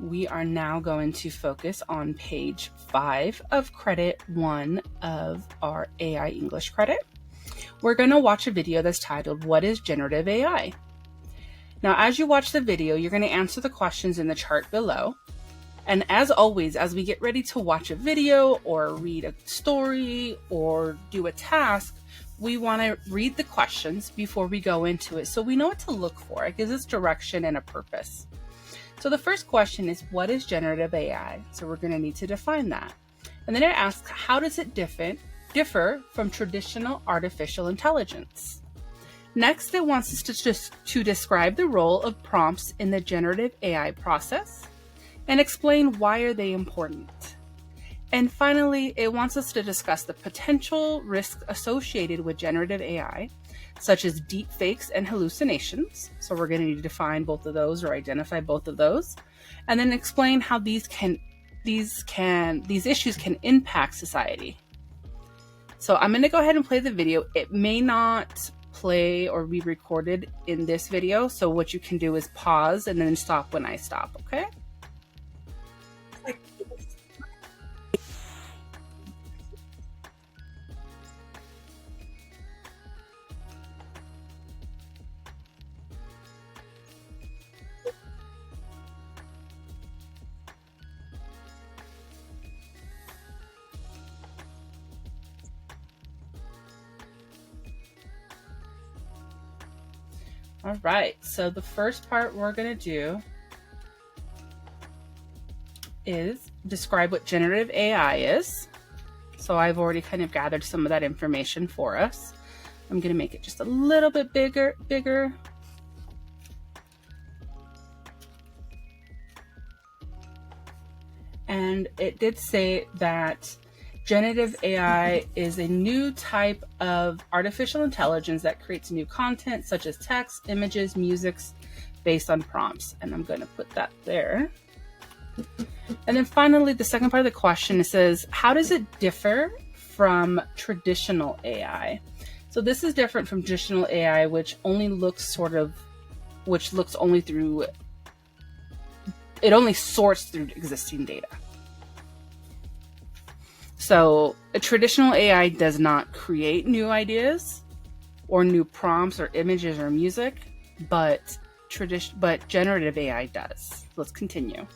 we are now going to focus on page 5 of credit 1 of our AI English credit. We're going to watch a video that's titled, "What is Generative AI?" Now, as you watch the video, you're going to answer the questions in the chart below. And as always, as we get ready to watch a video or read a story or do a task, we want to read the questions before we go into it so we know what to look for. It gives us direction and a purpose. So the first question is, what is generative AI? So we're going to need to define that. And then it asks, how does it differ from traditional artificial intelligence? Next, it wants us to describe the role of prompts in the generative AI process and explain why are they important. And finally, it wants us to discuss the potential risks associated with generative AI, such as deep fakes and hallucinations. So we're going to need to define both of those or identify both of those, and then explain how these issues can impact society. So I'm going to go ahead and play the video. It may not play or be recorded in this video. So what you can do is pause and then stop when I stop, okay? All right, so the first part we're going to do is describe what generative AI is. So I've already kind of gathered some of that information for us. I'm going to make it just a little bit bigger. And it did say that generative AI is a new type of artificial intelligence that creates new content such as text, images, music based on prompts. And I'm going to put that there. And then finally, the second part of the question, it says, how does it differ from traditional AI? So this is different from traditional AI, which looks only through, it only sorts through existing data. So a traditional AI does not create new ideas or new prompts or images or music, but generative AI does. Let's continue.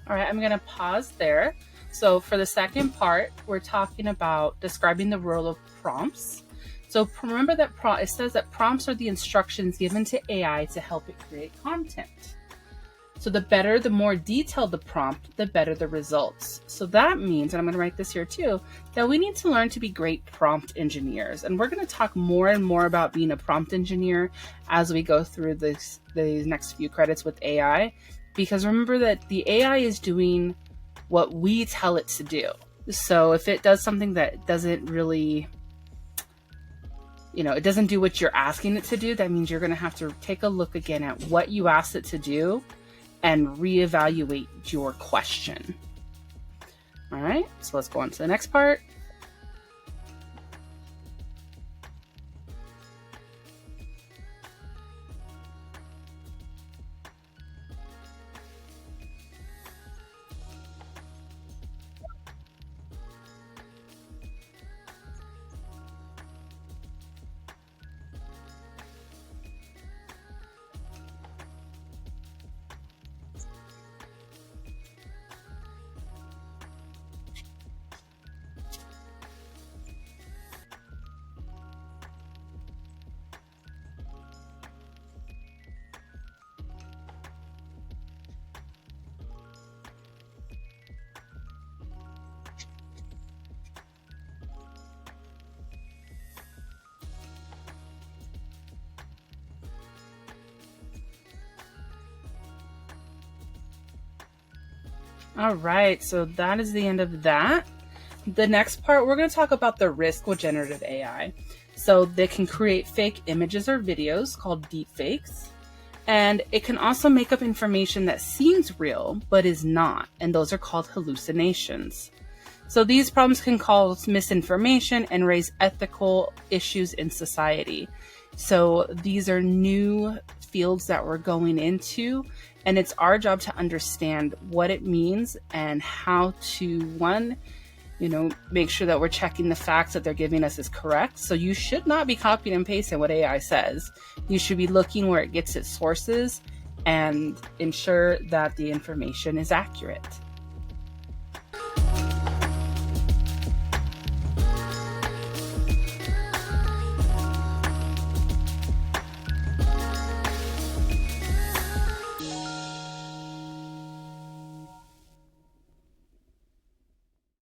All right, I'm going to pause there. So for the second part, we're talking about describing the role of prompts. So remember that it says that prompts are the instructions given to AI to help it create content. So the more detailed the prompt, the better the results. So that means, and I'm going to write this here too, that we need to learn to be great prompt engineers. And we're going to talk more and more about being a prompt engineer as we go through the next few credits with AI. Because remember that the AI is doing what we tell it to do. So if it does something that doesn't really, it doesn't do what you're asking it to do, that means you're going to have to take a look again at what you asked it to do and reevaluate your question. All right, so let's go on to the next part. All right, so that is the end of that. The next part, we're going to talk about the risk with generative AI. So they can create fake images or videos called deepfakes. And it can also make up information that seems real, but is not. And those are called hallucinations. So these problems can cause misinformation and raise ethical issues in society. So these are new fields that we're going into, and it's our job to understand what it means and how to, one, make sure that we're checking the facts that they're giving us is correct. So you should not be copying and pasting what AI says. You should be looking where it gets its sources and ensure that the information is accurate.